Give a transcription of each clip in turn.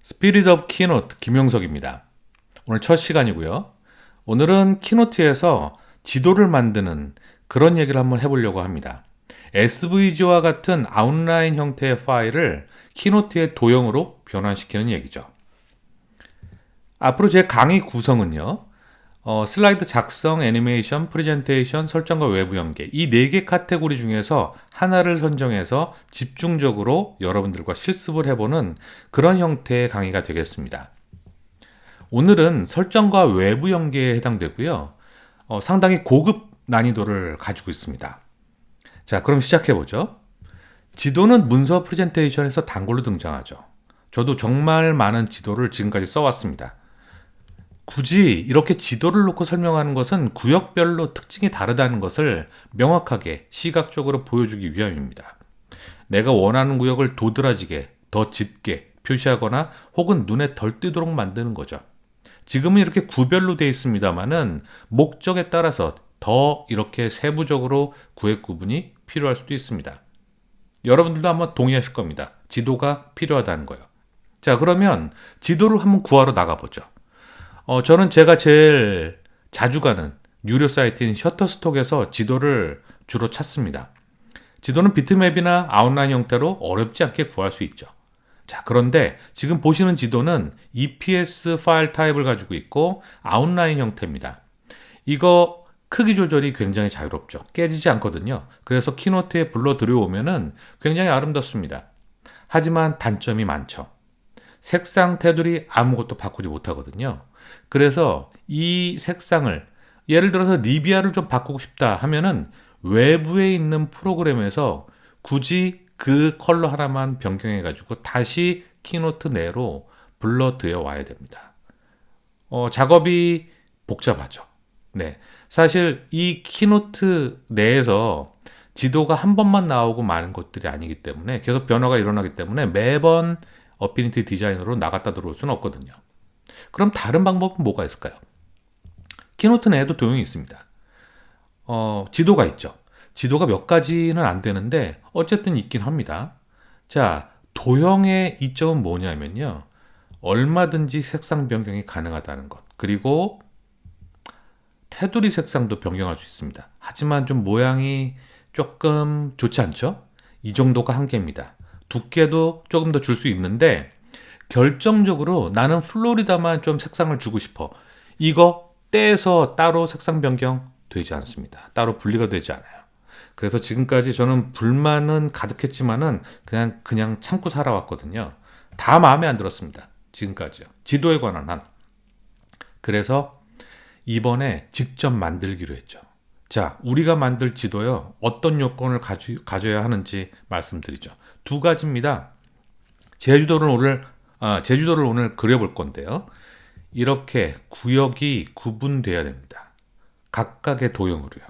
스피릿 오브 키노트 김용석입니다. 오늘 첫 시간이고요. 오늘은 키노트에서 지도를 만드는 그런 얘기를 한번 해보려고 합니다. SVG와 같은 아웃라인 형태의 파일을 키노트의 도형으로 변환시키는 얘기죠. 앞으로 제 강의 구성은요. 슬라이드 작성, 애니메이션, 프레젠테이션, 설정과 외부 연계 이 4개 카테고리 중에서 하나를 선정해서 집중적으로 여러분들과 실습을 해보는 그런 형태의 강의가 되겠습니다. 오늘은 설정과 외부 연계에 해당되고요. 상당히 고급 난이도를 가지고 있습니다. 자, 그럼 시작해보죠. 지도는 문서 프레젠테이션에서 단골로 등장하죠. 저도 정말 많은 지도를 지금까지 써왔습니다. 굳이 이렇게 지도를 놓고 설명하는 것은 구역별로 특징이 다르다는 것을 명확하게 시각적으로 보여주기 위함입니다. 내가 원하는 구역을 도드라지게, 더 짙게 표시하거나 혹은 눈에 덜 띄도록 만드는 거죠. 지금은 이렇게 구별로 되어 있습니다만은 목적에 따라서 더 이렇게 세부적으로 구획 구분이 필요할 수도 있습니다. 여러분들도 한번 동의하실 겁니다. 지도가 필요하다는 거예요. 자, 그러면 지도를 한번 구하러 나가보죠. 저는 제가 제일 자주 가는 유료 사이트인 셔터스톡에서 지도를 주로 찾습니다. 지도는 비트맵이나 아웃라인 형태로 어렵지 않게 구할 수 있죠. 자, 그런데 지금 보시는 지도는 EPS 파일 타입을 가지고 있고 아웃라인 형태입니다. 이거 크기 조절이 굉장히 자유롭죠. 깨지지 않거든요. 그래서 키노트에 불러 들여오면은 굉장히 아름답습니다. 하지만 단점이 많죠. 색상 테두리 아무것도 바꾸지 못하거든요. 그래서 이 색상을 예를 들어서 리비아를 좀 바꾸고 싶다 하면은 외부에 있는 프로그램에서 굳이 그 컬러 하나만 변경해 가지고 다시 키노트 내로 불러 들여 와야 됩니다. 작업이 복잡하죠. 네. 사실 이 키노트 내에서 지도가 한 번만 나오고 마는 것들이 아니기 때문에 계속 변화가 일어나기 때문에 매번 어피니티 디자인으로 나갔다 들어올 수는 없거든요. 그럼 다른 방법은 뭐가 있을까요? 키노트 내에도 도형이 있습니다. 지도가 있죠. 지도가 몇 가지는 안 되는데 어쨌든 있긴 합니다. 자, 도형의 이점은 뭐냐면요. 얼마든지 색상 변경이 가능하다는 것. 그리고 테두리 색상도 변경할 수 있습니다. 하지만 좀 모양이 조금 좋지 않죠? 이 정도가 한계입니다. 두께도 조금 더 줄 수 있는데 결정적으로 나는 플로리다만 좀 색상을 주고 싶어. 이거 떼서 따로 색상 변경 되지 않습니다. 따로 분리가 되지 않아요. 그래서 지금까지 저는 불만은 가득했지만은 그냥 참고 살아왔거든요. 다 마음에 안 들었습니다. 지금까지요. 지도에 관한 한. 그래서 이번에 직접 만들기로 했죠. 자, 우리가 만들 지도요. 어떤 요건을 가져야 하는지 말씀드리죠. 2가지입니다. 제주도를 오늘 그려볼 건데요. 이렇게 구역이 구분돼야 됩니다. 각각의 도형으로요.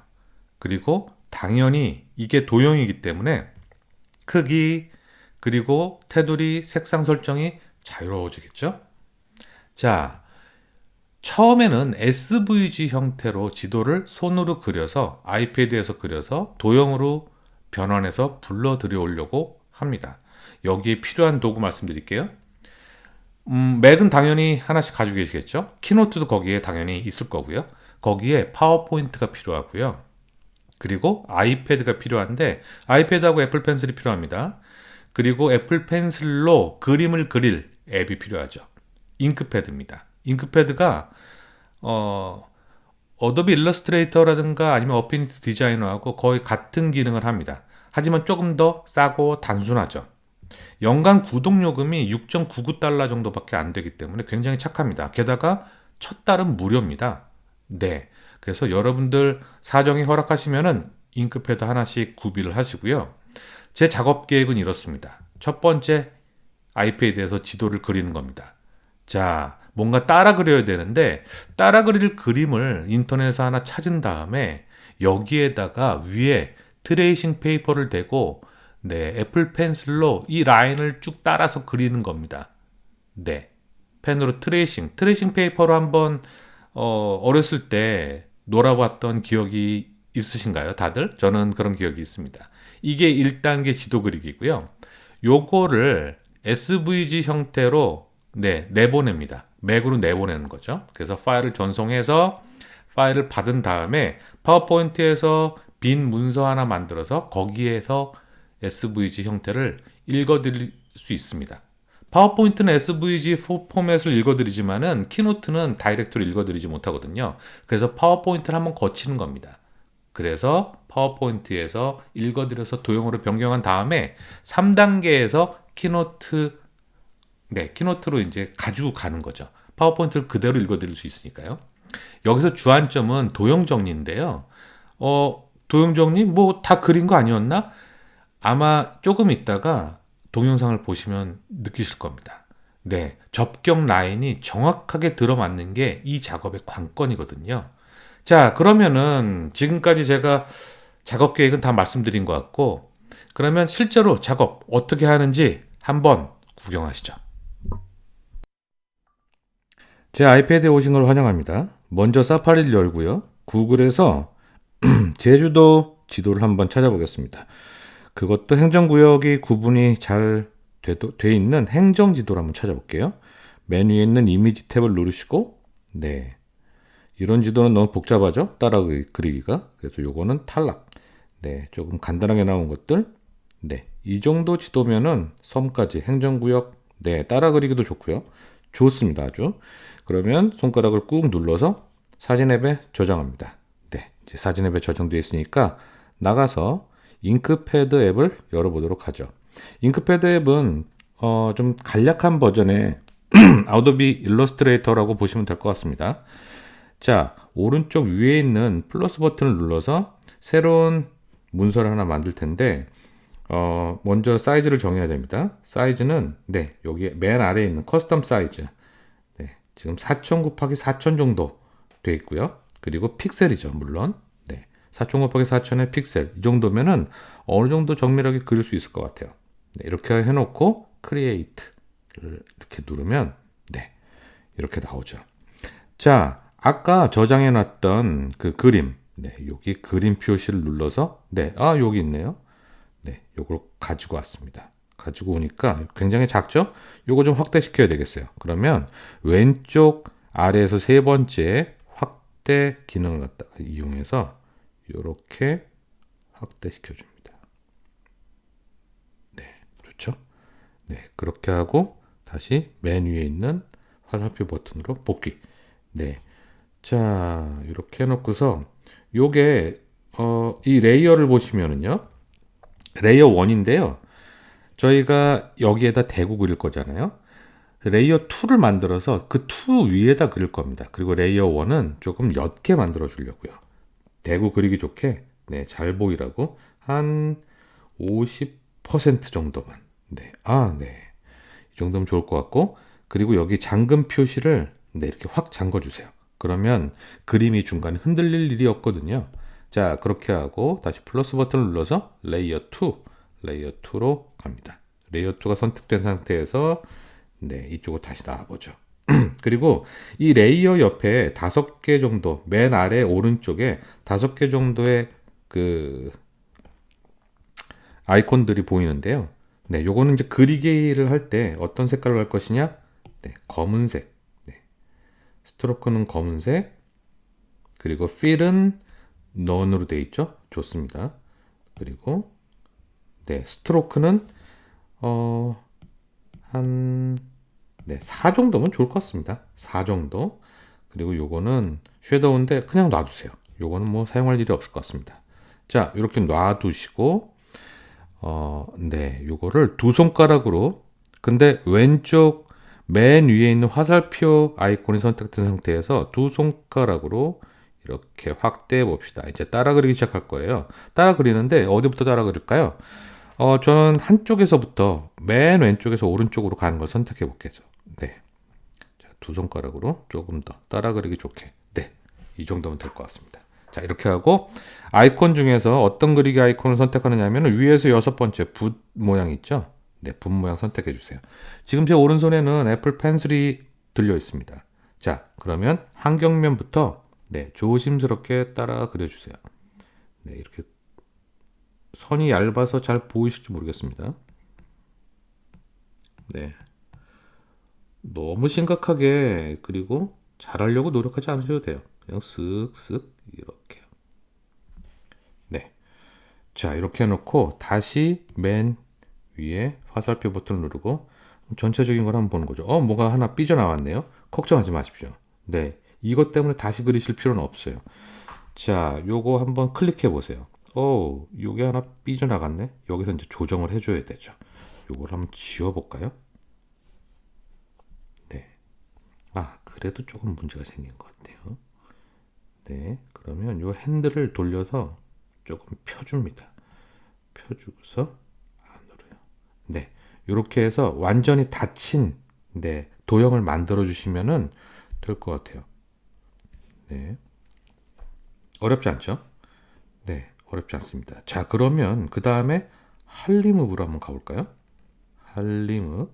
그리고 당연히 이게 도형이기 때문에 크기 그리고 테두리 색상 설정이 자유로워지겠죠. 자, 처음에는 SVG 형태로 지도를 손으로 그려서 아이패드에서 그려서 도형으로 변환해서 불러 들여오려고 합니다. 여기에 필요한 도구 말씀드릴게요. 맥은 당연히 하나씩 가지고 계시겠죠. 키노트도 거기에 당연히 있을 거고요. 거기에 파워포인트가 필요하고요. 그리고 아이패드가 필요한데 아이패드하고 애플 펜슬이 필요합니다. 그리고 애플 펜슬로 그림을 그릴 앱이 필요하죠. 잉크패드입니다. 잉크패드가 어도비 일러스트레이터라든가 아니면 어피니티 디자이너하고 거의 같은 기능을 합니다. 하지만 조금 더 싸고 단순하죠. 연간 구독 요금이 6.99달러 정도밖에 안 되기 때문에 굉장히 착합니다. 게다가 첫 달은 무료입니다. 네. 그래서 여러분들 사정이 허락하시면은 잉크패드 하나씩 구비를 하시고요. 제 작업 계획은 이렇습니다. 첫 번째, 아이패드에서 지도를 그리는 겁니다. 자, 뭔가 따라 그려야 되는데 따라 그릴 그림을 인터넷에서 하나 찾은 다음에 여기에다가 위에 트레이싱 페이퍼를 대고 네, 애플 펜슬로 이 라인을 쭉 따라서 그리는 겁니다. 네, 펜으로 트레이싱 페이퍼로 한번 어렸을 때 놀아봤던 기억이 있으신가요, 다들? 저는 그런 기억이 있습니다. 이게 1단계 지도 그리기고요. 요거를 SVG 형태로 네, 내보냅니다. 맥으로 내보내는 거죠. 그래서 파일을 전송해서 파일을 받은 다음에 파워포인트에서 빈 문서 하나 만들어서 거기에서 SVG 형태를 읽어드릴 수 있습니다. 파워포인트는 SVG 포맷을 읽어드리지만은 키노트는 다이렉트로 읽어드리지 못하거든요. 그래서 파워포인트를 한번 거치는 겁니다. 그래서 파워포인트에서 읽어드려서 도형으로 변경한 다음에 3단계에서 키노트, 네, 키노트로 이제 가지고 가는 거죠. 파워포인트를 그대로 읽어드릴 수 있으니까요. 여기서 주안점은 도형 정리인데요. 도형 정리? 뭐 다 그린 거 아니었나? 아마 조금 있다가 동영상을 보시면 느끼실 겁니다. 네, 접경 라인이 정확하게 들어맞는 게 이 작업의 관건이거든요. 자, 그러면은 지금까지 제가 작업 계획은 다 말씀드린 것 같고, 그러면 실제로 작업 어떻게 하는지 한번 구경하시죠. 제 아이패드에 오신 걸 환영합니다. 먼저 사파리를 열고요. 구글에서 제주도 지도를 한번 찾아보겠습니다. 그것도 행정구역이 구분이 잘 돼 있는 행정지도를 한번 찾아볼게요. 메뉴에 있는 이미지 탭을 누르시고, 네. 이런 지도는 너무 복잡하죠? 따라 그리기가. 그래서 요거는 탈락. 네. 조금 간단하게 나온 것들. 네. 이 정도 지도면은 섬까지 행정구역, 네. 따라 그리기도 좋고요. 좋습니다. 아주. 그러면 손가락을 꾹 눌러서 사진 앱에 저장합니다. 네. 이제 사진 앱에 저장되어 있으니까 나가서 잉크패드 앱을 열어보도록 하죠. 잉크패드 앱은 좀 간략한 버전의 아도비 일러스트레이터라고 보시면 될 것 같습니다. 자, 오른쪽 위에 있는 플러스 버튼을 눌러서 새로운 문서를 하나 만들 텐데 먼저 사이즈를 정해야 됩니다. 사이즈는 네, 여기 맨 아래에 있는 커스텀 사이즈. 네, 지금 4000 곱하기 4000 정도 돼 있고요. 그리고 픽셀이죠, 물론. 네, 4000 곱하기 4000의 픽셀. 이 정도면은 어느 정도 정밀하게 그릴 수 있을 것 같아요. 네, 이렇게 해놓고 크리에이트를 이렇게 누르면 네, 이렇게 나오죠. 자, 아까 저장해놨던 그 그림, 네, 여기 그림 표시를 눌러서 네, 여기 있네요. 네, 요걸 가지고 왔습니다. 가지고 오니까 굉장히 작죠? 요거 좀 확대시켜야 되겠어요. 그러면 왼쪽 아래에서 세 번째 확대 기능을 갖다가 이용해서 이렇게 확대시켜 줍니다. 네, 좋죠? 네, 그렇게 하고 다시 맨 위에 있는 화살표 버튼으로 복귀. 네, 자, 이렇게 해놓고서 요게 이 레이어를 보시면은요, 레이어 1인데요. 저희가 여기에다 대고 그릴 거잖아요. 레이어 2를 만들어서 그 2 위에다 그릴 겁니다. 그리고 레이어 1은 조금 옅게 만들어 주려고요. 대고 그리기 좋게, 네, 잘 보이라고 한 50% 정도만. 네, 네. 이 정도면 좋을 것 같고, 그리고 여기 잠금 표시를 네, 이렇게 확 잠궈 주세요. 그러면 그림이 중간에 흔들릴 일이 없거든요. 자, 그렇게 하고 다시 플러스 버튼을 눌러서 레이어 2로 갑니다. 레이어 2가 선택된 상태에서 네, 이쪽으로 다시 나와보죠. 그리고 이 레이어 옆에 5개 정도, 맨 아래 오른쪽에 5개 정도의 그 아이콘들이 보이는데요. 네, 요거는 이제 그리기를 할 때 어떤 색깔로 할 것이냐? 네, 검은색. 네. 스트로크는 검은색. 그리고 필은 none으로 되어 있죠. 좋습니다. 그리고 네, 스트로크는 한 네, 4 정도면 좋을 것 같습니다. 4 정도. 그리고 요거는 섀도우인데 그냥 놔두세요. 요거는 뭐 사용할 일이 없을 것 같습니다. 자, 이렇게 놔두시고 네, 요거를 두 손가락으로, 근데 왼쪽 맨 위에 있는 화살표 아이콘이 선택된 상태에서 두 손가락으로 이렇게 확대해 봅시다. 이제 따라 그리기 시작할 거예요. 따라 그리는데 어디부터 따라 그릴까요? 저는 한쪽에서부터 맨 왼쪽에서 오른쪽으로 가는 걸 선택해 볼게요. 네. 자, 두 손가락으로 조금 더 따라 그리기 좋게. 네. 이 정도면 될 것 같습니다. 자, 이렇게 하고 아이콘 중에서 어떤 그리기 아이콘을 선택하느냐 하면 위에서 6번째 붓 모양 있죠? 네, 붓 모양 선택해 주세요. 지금 제 오른손에는 애플 펜슬이 들려 있습니다. 자, 그러면 한경면부터 네, 조심스럽게 따라 그려주세요. 네, 이렇게 선이 얇아서 잘 보이실지 모르겠습니다. 네, 너무 심각하게 그리고 잘하려고 노력하지 않으셔도 돼요. 그냥 쓱쓱 이렇게요. 네. 자, 이렇게 해놓고 다시 맨 위에 화살표 버튼을 누르고 전체적인 걸 한번 보는 거죠. 뭐가 하나 삐져나왔네요. 걱정하지 마십시오. 네. 이것 때문에 다시 그리실 필요는 없어요. 자, 요거 한번 클릭해 보세요. 요게 하나 삐져나갔네. 여기서 이제 조정을 해줘야 되죠. 요걸 한번 지워볼까요? 네. 그래도 조금 문제가 생긴 것 같아요. 네. 그러면 요 핸들을 돌려서 조금 펴줍니다. 펴주고서 안으로요. 네. 이렇게 해서 완전히 닫힌 네, 도형을 만들어 주시면은 될 것 같아요. 네. 어렵지 않죠? 네. 어렵지 않습니다. 자, 그러면 그 다음에 할리무브로 한번 가볼까요? 할리무브.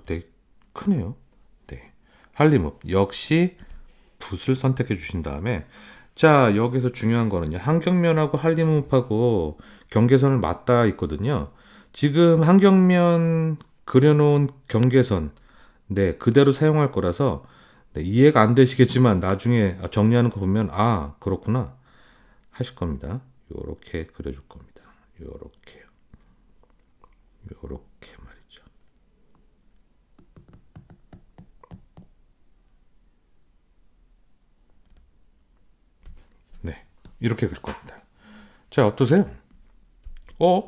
되게 크네요. 네. 할리무브. 역시 붓을 선택해 주신 다음에 자, 여기서 중요한 거는요. 한경면하고 한림읍하고 경계선을 맞닿아 있거든요. 지금 한경면 그려놓은 경계선 네, 그대로 사용할 거라서 네, 이해가 안 되시겠지만 나중에 정리하는 거 보면 그렇구나 하실 겁니다. 요렇게 그려줄 겁니다. 요렇게요. 요렇게 말이죠. 네, 이렇게 그릴 겁니다. 자, 어떠세요?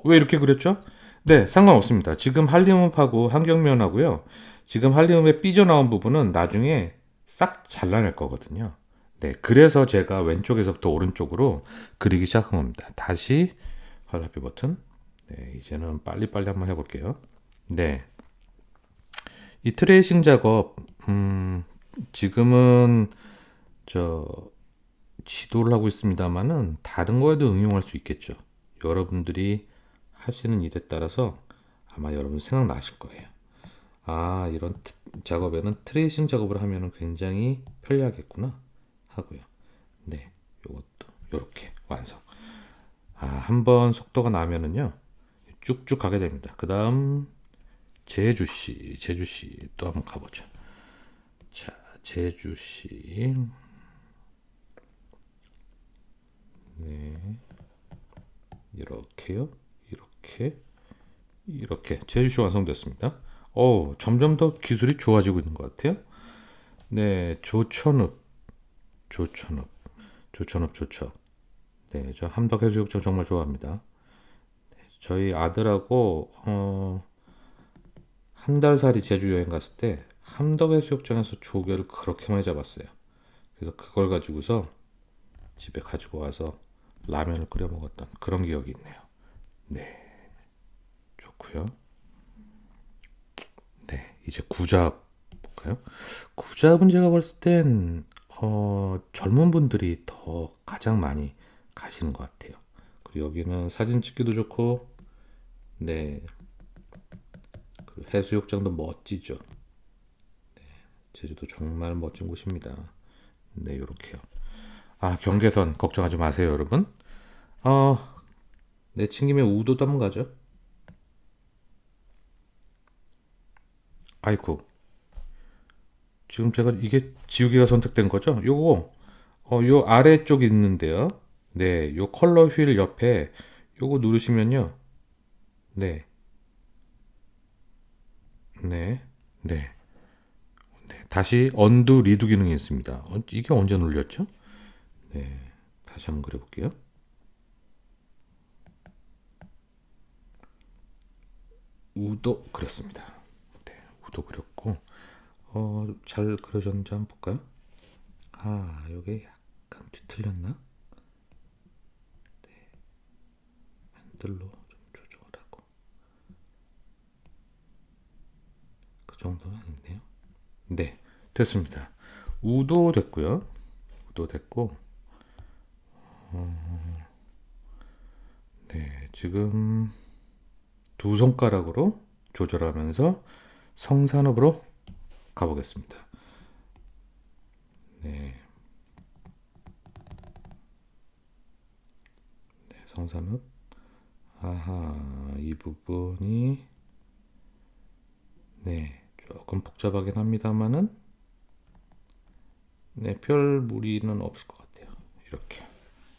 왜 이렇게 그렸죠? 네, 상관없습니다. 지금 한림읍하고 한경면하고요. 지금 한림읍에 삐져나온 부분은 나중에 싹 잘라낼 거거든요. 네, 그래서 제가 왼쪽에서부터 오른쪽으로 그리기 시작한 겁니다. 다시 화살표 버튼. 네, 이제는 빨리빨리 한번 해볼게요. 네, 이 트레이싱 작업, 지금은 저 지도를 하고 있습니다만은 다른 거에도 응용할 수 있겠죠. 여러분들이 하시는 일에 따라서 아마 여러분 생각나실 거예요. 이런 작업에는 트레이싱 작업을 하면 굉장히 편리하겠구나 하고요. 네, 요것도 이렇게 완성. 한번 속도가 나면은요 쭉쭉 가게 됩니다. 그 다음 제주시 또 한번 가보죠. 자, 제주시. 네, 이렇게요. 이렇게 제주시 완성됐습니다. 점점 더 기술이 좋아지고 있는 것 같아요. 네, 조천읍, 조천. 네, 저 함덕해수욕장 정말 좋아합니다. 저희 아들하고 한 달 살이 제주 여행 갔을 때 함덕해수욕장에서 조개를 그렇게 많이 잡았어요. 그래서 그걸 가지고서 집에 가지고 와서 라면을 끓여 먹었던 그런 기억이 있네요. 네, 좋고요. 네, 이제 구잡 볼까요? 구잡은 제가 봤을 땐 젊은 분들이 더 가장 많이 가시는 것 같아요. 그리고 여기는 사진 찍기도 좋고, 네, 그 해수욕장도 멋지죠. 제주도 정말 멋진 곳입니다. 네, 요렇게요. 경계선 걱정하지 마세요, 여러분. 어, 내친 김에 우도도 한번 가죠. 아이쿠, 지금 제가 이게 지우개가 선택된 거죠? 요 아래쪽 있는데요. 네, 요 컬러 휠 옆에 요거 누르시면요. 네, 네, 네. 네. 다시 언두 리두 기능이 있습니다. 이게 언제 눌렸죠? 네, 다시 한번 그려볼게요. 우도 그렸습니다. 네, 우도 그렸고, 잘 그려졌는지 한번 볼까요? 요게 약간 뒤틀렸나? 핸들로 좀 조정을 하고. 그 정도는 아닌데요. 네, 됐습니다. 우도 됐고요. 우도 됐고, 네, 지금 두 손가락으로 조절하면서 성산읍으로 가보겠습니다. 네, 성산읍. 이 부분이 네, 조금 복잡하긴 합니다만은 네, 별 무리는 없을 것 같아요. 이렇게.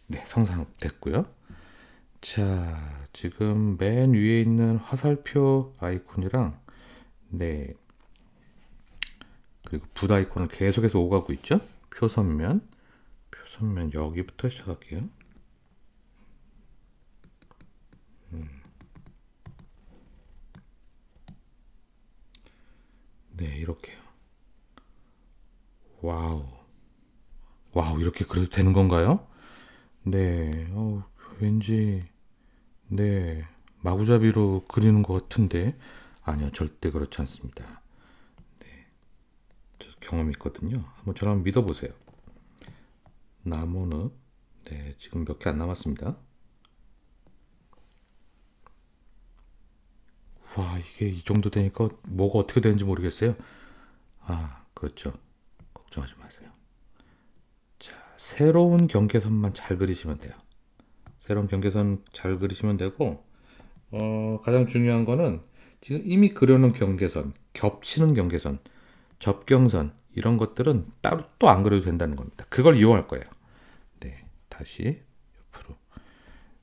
네, 성사됐고요. 자, 지금 맨 위에 있는 화살표 아이콘이랑 네, 그리고 붓 아이콘을 계속해서 오가고 있죠. 표선면 여기부터 시작할게요. 네, 이렇게요. 와우. 와우, 이렇게 그려도 되는 건가요? 네, 왠지, 네, 마구잡이로 그리는 것 같은데, 아니요, 절대 그렇지 않습니다. 저 경험이 있거든요. 한번 저를 한번 믿어보세요. 나무는, 네, 지금 몇 개 안 남았습니다. 와, 이게 이 정도 되니까 뭐가 어떻게 되는지 모르겠어요. 아, 그렇죠. 걱정하지 마세요. 자, 새로운 경계선만 잘 그리시면 돼요. 새로운 경계선 잘 그리시면 되고, 가장 중요한 거는 지금 이미 그려놓은 경계선, 겹치는 경계선, 접경선 이런 것들은 따로 또 안 그려도 된다는 겁니다. 그걸 이용할 거예요. 네, 다시 옆으로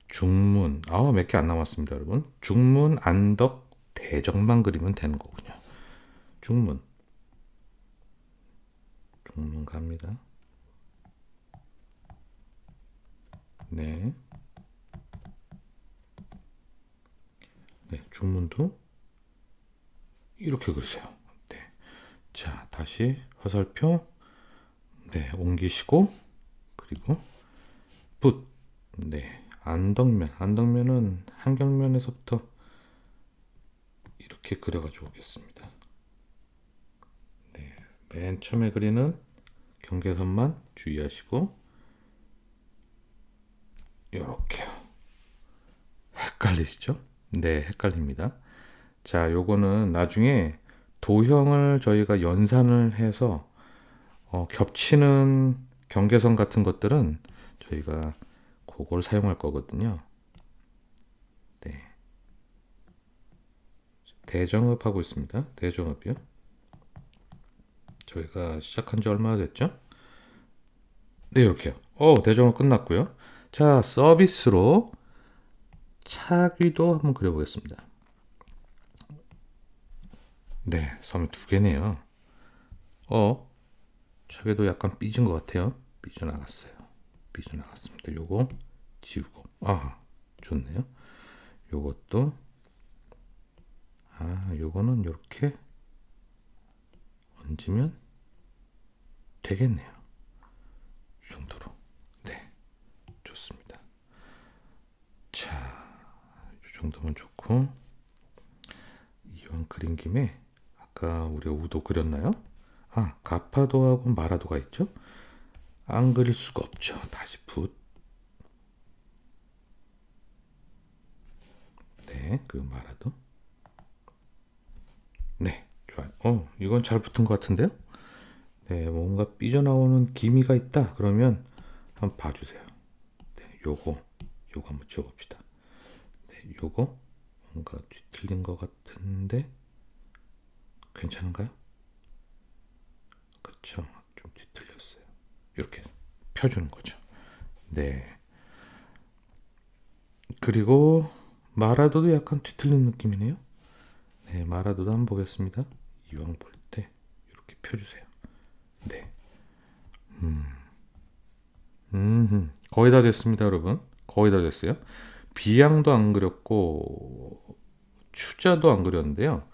중문, 몇 개 안 남았습니다, 여러분. 중문, 안덕, 대정만 그리면 되는 거군요. 중문, 중문 갑니다. 네, 네, 중문도 이렇게 그리세요. 네, 자, 다시 화살표, 네, 옮기시고 그리고 붓, 네, 안덕면은 한경면에서부터 이렇게 그려가지고 오겠습니다. 네, 맨 처음에 그리는 경계선만 주의하시고 이렇게요. 헷갈리시죠? 네, 헷갈립니다. 자, 요거는 나중에 도형을 저희가 연산을 해서 겹치는 경계선 같은 것들은 저희가 그걸 사용할 거거든요. 네, 대정읍 하고 있습니다. 대정읍이요. 저희가 시작한 지 얼마나 됐죠? 네, 이렇게요. 대정읍 끝났고요. 자, 서비스로 차귀도 한번 그려보겠습니다. 네, 섬이 두 개네요. 차귀도 약간 삐진 것 같아요. 삐져나갔어요. 삐져나갔습니다. 요거 지우고. 좋네요. 요것도 요거는 이렇게 얹으면 되겠네요. 이 정도로. 네, 좋습니다. 자, 이 정도면 좋고 이왕 그린 김에 아까 우리가 우도 그렸나요? 가파도하고 마라도가 있죠? 안 그릴 수가 없죠. 다시 붓. 네, 그 마라도. 네, 좋아요. 이건 잘 붙은 것 같은데요? 네, 뭔가 삐져나오는 기미가 있다. 그러면 한번 봐주세요. 네, 요거 한번 지워봅시다. 네, 요거 뭔가 뒤틀린 것 같은데 괜찮은가요? 그렇죠. 좀 뒤틀렸어요. 이렇게 펴주는 거죠. 네. 그리고 마라도도 약간 뒤틀린 느낌이네요. 네, 마라도도 한번 보겠습니다. 이왕 볼 때 이렇게 펴주세요. 네. 거의 다 됐습니다, 여러분. 거의 다 됐어요. 비양도 안 그렸고 추자도 안 그렸는데요.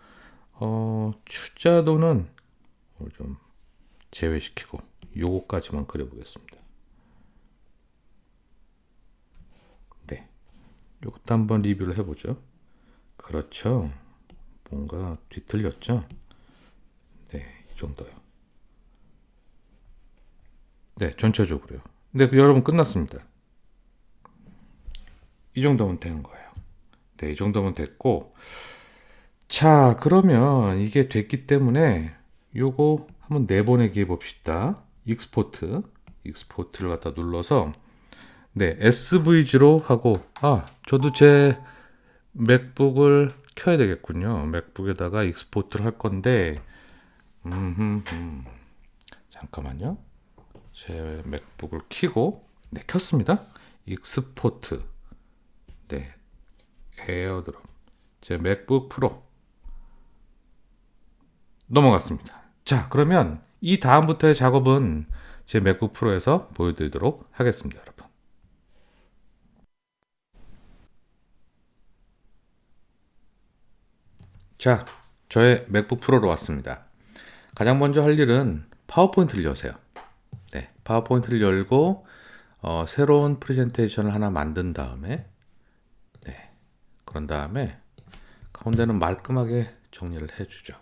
추자도는 좀 제외시키고 요거까지만 그려보겠습니다. 네, 요것도 한번 리뷰를 해보죠. 그렇죠. 뭔가 뒤틀렸죠. 네, 이 정도요. 네, 전체적으로요. 네, 여러분 끝났습니다. 이 정도면 되는 거예요. 네, 이 정도면 됐고, 자, 그러면 이게 됐기 때문에 요거 한번 내보내기 해봅시다. 익스포트를 갖다 눌러서 네, SVG로 하고 저도 제 맥북을 켜야 되겠군요. 맥북에다가 익스포트를 할 건데 잠깐만요. 제 맥북을 켜고, 네, 켰습니다. 익스포트, 네, 에어드롭, 제 맥북 프로 넘어갔습니다. 자, 그러면 이 다음부터의 작업은 제 맥북 프로에서 보여드리도록 하겠습니다, 여러분. 자, 저의 맥북 프로로 왔습니다. 가장 먼저 할 일은 파워포인트를 여세요. 네, 파워포인트를 열고 새로운 프레젠테이션을 하나 만든 다음에, 네, 그런 다음에 가운데는 말끔하게 정리를 해주죠.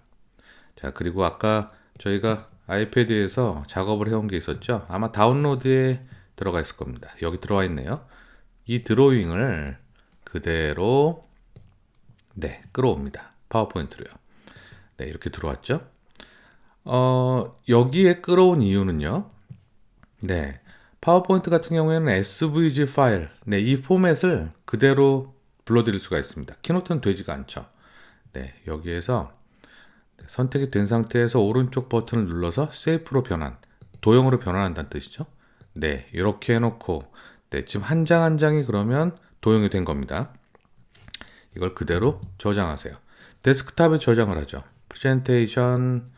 자, 그리고 아까 저희가 아이패드에서 작업을 해온 게 있었죠. 아마 다운로드에 들어가 있을 겁니다. 여기 들어와 있네요. 이 드로잉을 그대로, 네, 끌어옵니다. 파워포인트로요. 네, 이렇게 들어왔죠. 여기에 끌어온 이유는요. 네, 파워포인트 같은 경우에는 SVG 파일, 네, 이 포맷을 그대로 불러드릴 수가 있습니다. 키노트는 되지가 않죠. 네, 여기에서 선택이 된 상태에서 오른쪽 버튼을 눌러서 쉐이프로 변환, 도형으로 변환한다는 뜻이죠. 네, 이렇게 해놓고, 네, 지금 한 장 한 장이 그러면 도형이 된 겁니다. 이걸 그대로 저장하세요. 데스크탑에 저장을 하죠. 프레젠테이션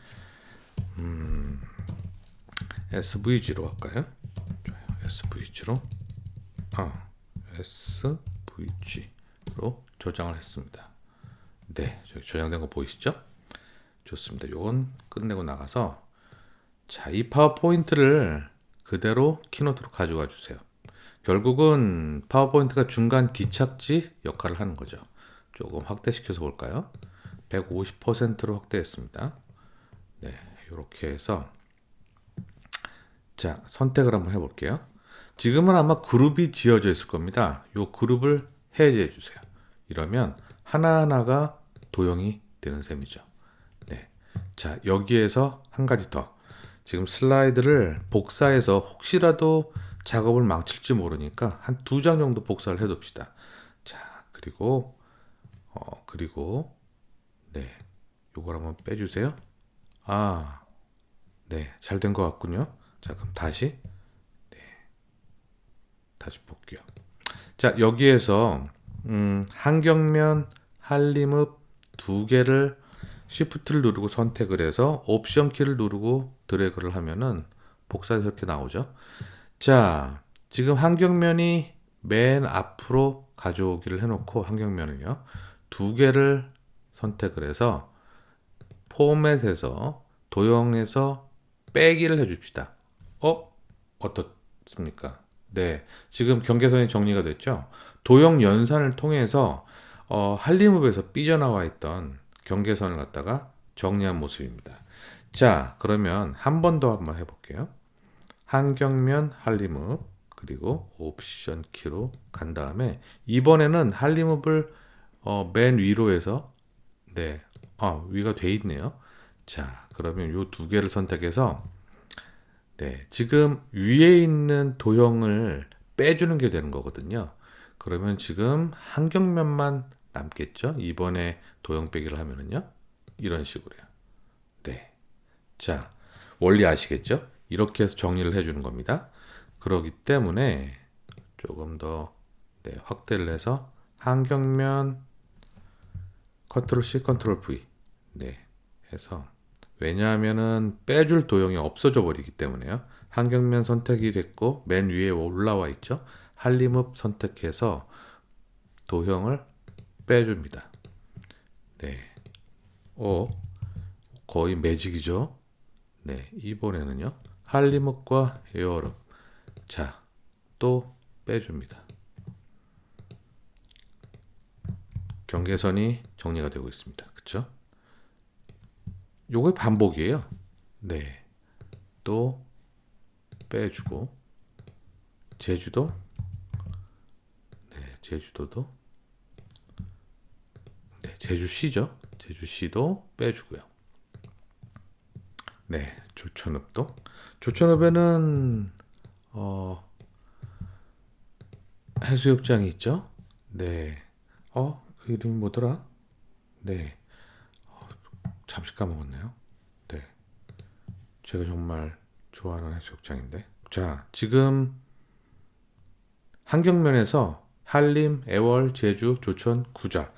SVG로 할까요? 좋아요. SVG로 SVG로 저장을 했습니다. 네, 저기 저장된 거 보이시죠? 좋습니다. 요건 끝내고 나가서, 자, 이 파워포인트를 그대로 키노트로 가져가 주세요. 결국은 파워포인트가 중간 기착지 역할을 하는 거죠. 조금 확대시켜서 볼까요? 150%로 확대했습니다. 네, 이렇게 해서, 자, 선택을 한번 해볼게요. 지금은 아마 그룹이 지어져 있을 겁니다. 이 그룹을 해제해 주세요. 이러면 하나하나가 도형이 되는 셈이죠. 네. 자, 여기에서 한 가지 더. 지금 슬라이드를 복사해서 혹시라도 작업을 망칠지 모르니까 한 두 장 정도 복사를 해둡시다. 자, 그리고, 네. 요걸 한번 빼주세요. 아, 네. 잘 된 것 같군요. 자, 그럼 다시 볼게요. 자, 여기에서 한경면, 한림읍 두 개를 Shift를 누르고 선택을 해서 옵션 키를 누르고 드래그를 하면은 복사해서 이렇게 나오죠. 자, 지금 한경면이 맨 앞으로 가져오기를 해놓고, 한경면을요, 두 개를 선택을 해서 포맷에서 도형에서 빼기를 해줍시다. 어떻습니까? 네, 지금 경계선이 정리가 됐죠. 도형 연산을 통해서 한림읍에서 삐져나와 있던 경계선을 갖다가 정리한 모습입니다. 자, 그러면 한 번 더 한번 해볼게요. 한경면, 한림읍, 그리고 옵션 키로 간 다음에 이번에는 한림읍을 맨 위로 해서, 네, 위가 돼 있네요. 자, 그러면 요 두 개를 선택해서, 네, 지금 위에 있는 도형을 빼주는 게 되는 거거든요. 그러면 지금 한경면만 남겠죠? 이번에 도형 빼기를 하면은요. 이런 식으로요. 네. 자, 원리 아시겠죠? 이렇게 해서 정리를 해주는 겁니다. 그렇기 때문에 조금 더, 네, 확대를 해서 한경면 컨트롤 C, 컨트롤 V, 네, 해서, 왜냐하면은 빼줄 도형이 없어져 버리기 때문에요. 한경면 선택이 됐고 맨 위에 올라와 있죠. 한림읍 선택해서 도형을 빼줍니다. 네, 거의 매직이죠. 네, 이번에는요, 한림읍과 에어럽, 자, 또 빼줍니다. 경계선이 정리가 되고 있습니다. 그쵸? 요게 반복이에요. 네, 또 빼주고, 제주도, 네, 제주도도, 네, 제주시죠. 제주시도 빼주고요. 네, 조천읍도. 조천읍에는 해수욕장이 있죠. 네, 그 이름이 뭐더라? 네, 잠시 까먹었네요. 네, 제가 정말 좋아하는 해수욕장인데. 자, 지금 환경면에서 한림, 애월, 제주, 조천, 구자.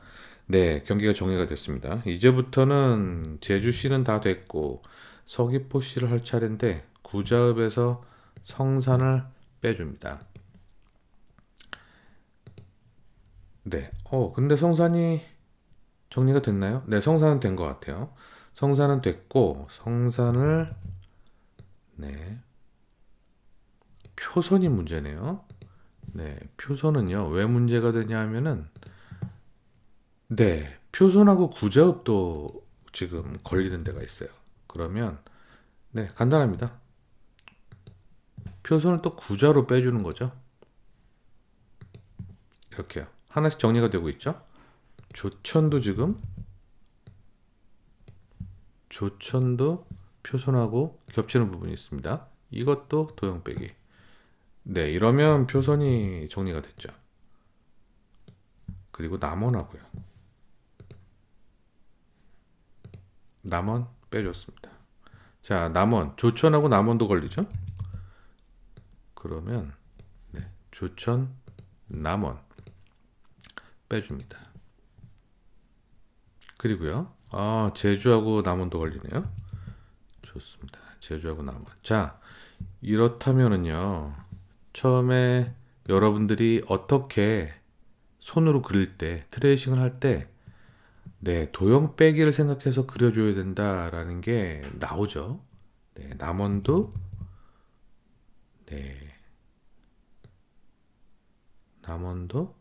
네, 경기가 정리가 됐습니다. 이제부터는 제주시는 다 됐고 서귀포시를 할 차례인데 구자읍에서 성산을 빼줍니다. 네. 근데 성산이 정리가 됐나요? 네, 성산은 된 것 같아요. 성산은 됐고 성산을 네, 표선이 문제네요. 네, 표선은요, 왜 문제가 되냐 하면은, 네, 표선하고 구자읍도 지금 걸리는 데가 있어요. 그러면, 네, 간단합니다. 표선을 또 구자로 빼주는 거죠. 이렇게요. 하나씩 정리가 되고 있죠. 조천도 지금, 조천도 표선하고 겹치는 부분이 있습니다. 이것도 도형 빼기. 네, 이러면 표선이 정리가 됐죠. 그리고 남원하고요. 남원 빼줬습니다. 자, 남원, 조천하고 남원도 걸리죠? 그러면 네, 조천, 남원 빼줍니다. 그리고요, 제주하고 남원도 걸리네요. 좋습니다. 제주하고 남원. 자, 이렇다면은요, 처음에 여러분들이 어떻게 손으로 그릴 때, 트레이싱을 할 때, 네, 도형 빼기를 생각해서 그려줘야 된다라는 게 나오죠. 네, 남원도, 네, 남원도,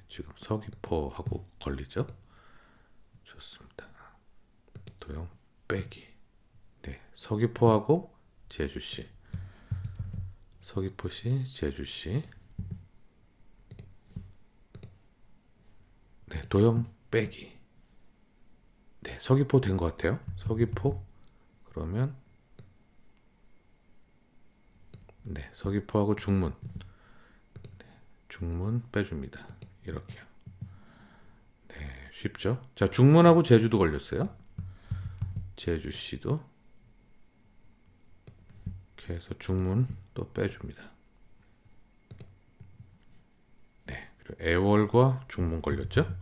지금 서귀포하고 걸리죠. 좋습니다. 도형 빼기. 네, 서귀포하고 제주시. 서귀포시, 제주시. 네, 도형 빼기. 네, 서귀포 된 것 같아요. 서귀포. 그러면 네, 서귀포하고 중문. 중문 빼줍니다. 이렇게요. 네, 쉽죠? 자, 중문하고 제주도 걸렸어요. 제주시도 이렇게 해서 중문 또 빼줍니다. 네, 그리고 애월과 중문 걸렸죠?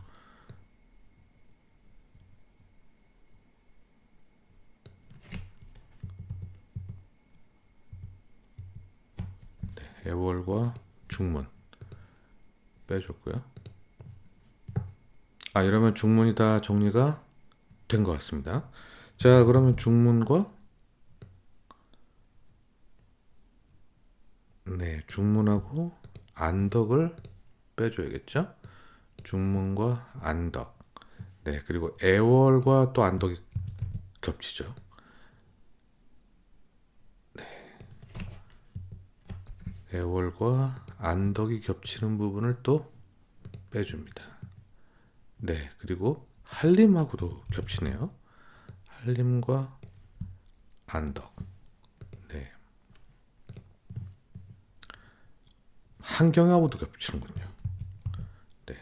네, 애월과 중문 빼줬고요. 이러면 중문이 다 정리가 된 것 같습니다. 자, 그러면 중문과 네, 중문하고 안덕을 빼줘야겠죠? 중문과 안덕. 네, 그리고 애월과 또 안덕이 겹치죠. 애월과 안덕이 겹치는 부분을 또 빼줍니다. 네, 그리고 한림하고도 겹치네요. 한림과 안덕. 네. 한경하고도 겹치는군요. 네.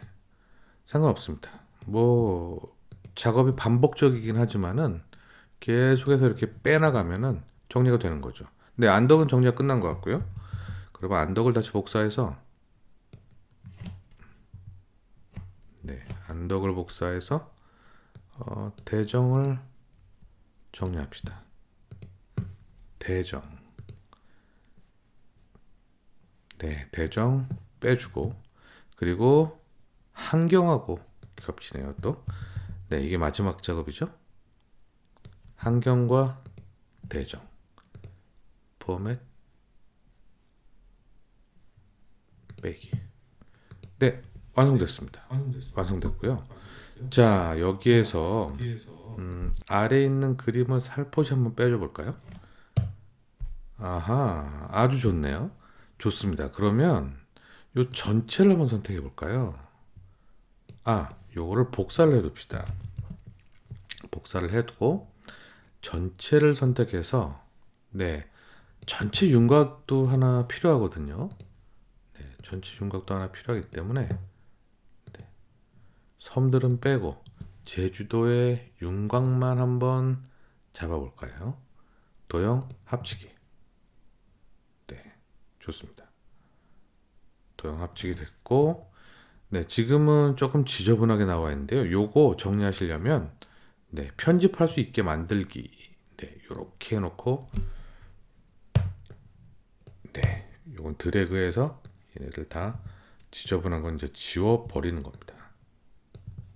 상관없습니다. 뭐 작업이 반복적이긴 하지만은 계속해서 이렇게 빼나가면은 정리가 되는 거죠. 네, 안덕은 정리가 끝난 것 같고요. 그러면 안덕을 다시 복사해서 네, 안덕을 복사해서 대정을 정리합시다. 대정. 네, 대정 빼주고 그리고 한경하고 겹치네요. 또 네, 이게 마지막 작업이죠. 한경과 대정 포맷 빼기. 네, 완성됐습니다. 완성됐고요. 자, 여기에서 아래에 있는 그림을 살포시 한번 빼줘 볼까요? 아하, 아주 좋네요. 좋습니다. 그러면 요 전체를 한번 선택해 볼까요? 요거를 복사를 해 둡시다. 복사를 해두고 전체를 선택해서 네, 전체 윤곽도 하나 필요하거든요. 네, 전체 윤곽도 하나 필요하기 때문에 네, 섬들은 빼고 제주도의 윤곽만 한번 잡아볼까요? 도형 합치기. 네, 좋습니다. 도형 합치기 됐고, 네, 지금은 조금 지저분하게 나와 있는데요. 요거 정리하시려면, 네, 편집할 수 있게 만들기. 네, 요렇게 해놓고, 네, 요건 드래그해서 얘네들 다 지저분한 건 이제 지워 버리는 겁니다.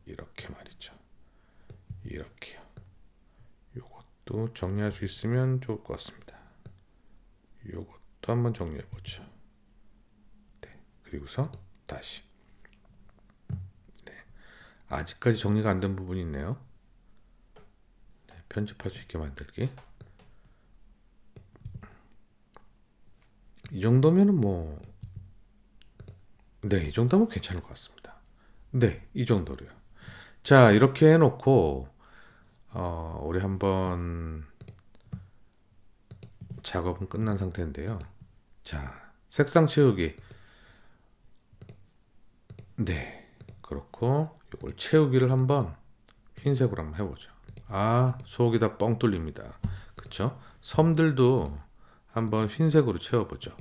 이렇게 말이죠. 이렇게요. 요것도 정리할 수 있으면 좋을 것 같습니다. 요것도 한번 정리해 보죠. 네, 그리고서 다시. 네, 아직까지 정리가 안 된 부분이 있네요. 네, 편집할 수 있게 만들기. 이 정도면은 뭐, 네, 이 정도면 괜찮을 것 같습니다. 네, 이 정도로요. 자, 이렇게 해놓고, 우리 한번 작업은 끝난 상태인데요. 자, 색상 채우기. 네, 그렇고, 이걸 채우기를 한번 흰색으로 한번 해보죠. 아, 속이 다 뻥 뚫립니다. 그쵸? 섬들도 한번 흰색으로 채워보죠.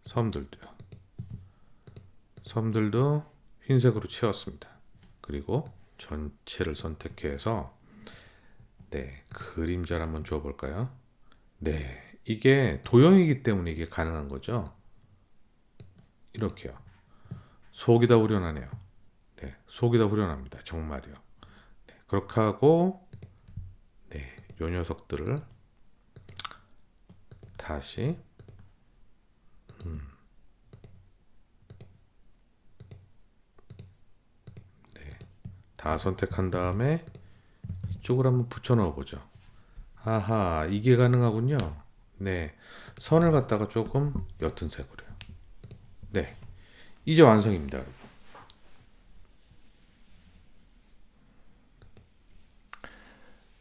섬들도요. 섬들도 흰색으로 채웠습니다. 그리고 전체를 선택해서 네, 그림자를 한번 줘볼까요? 네, 이게 도형이기 때문에 이게 가능한 거죠. 이렇게요. 속이 다 후련하네요. 네, 속이 다 후련합니다. 정말이요. 네, 그렇게 하고 네, 요 녀석들을 다시 네, 다 선택한 다음에 이쪽으로 한번 붙여 넣어 보죠. 아하, 이게 가능하군요. 네, 선을 갖다가 조금 옅은 색으로요. 네, 이제 완성입니다, 여러분.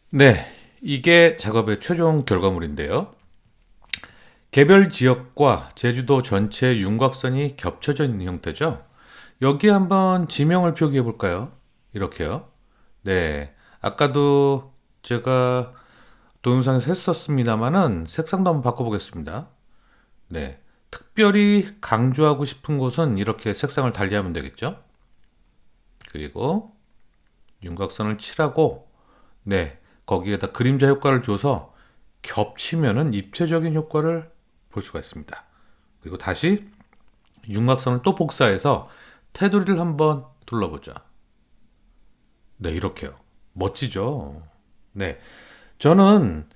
네, 이게 작업의 최종 결과물인데요. 개별 지역과 제주도 전체 윤곽선이 겹쳐져 있는 형태죠. 여기 한번 지명을 표기해 볼까요? 이렇게요. 네, 아까도 제가 동영상에서 했었습니다만은 색상도 한번 바꿔보겠습니다. 네, 특별히 강조하고 싶은 곳은 이렇게 색상을 달리하면 되겠죠. 그리고 윤곽선을 칠하고 네, 거기에다 그림자 효과를 줘서 겹치면은 입체적인 효과를 볼 수가 있습니다. 그리고 다시 윤곽선을 또 복사해서 테두리를 한번 둘러보죠. 네, 이렇게요. 멋지죠? 네. 저는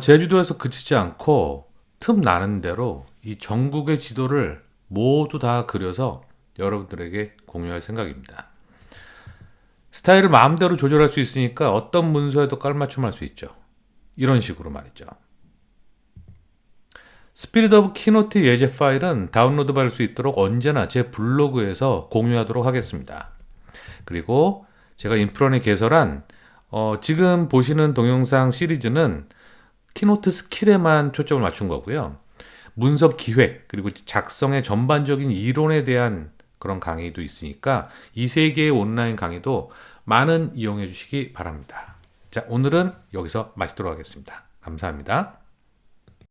제주도에서 그치지 않고 틈 나는 대로 이 전국의 지도를 모두 다 그려서 여러분들에게 공유할 생각입니다. 스타일을 마음대로 조절할 수 있으니까 어떤 문서에도 깔맞춤할 수 있죠. 이런 식으로 말이죠. 스피릿 오브 키노트 예제 파일은 다운로드 받을 수 있도록 언제나 제 블로그에서 공유하도록 하겠습니다. 그리고 제가 인프런에 개설한 지금 보시는 동영상 시리즈는 키노트 스킬에만 초점을 맞춘 거고요. 문서 기획 그리고 작성의 전반적인 이론에 대한 그런 강의도 있으니까 이 세 개의 온라인 강의도 많은 이용해 주시기 바랍니다. 자, 오늘은 여기서 마치도록 하겠습니다. 감사합니다.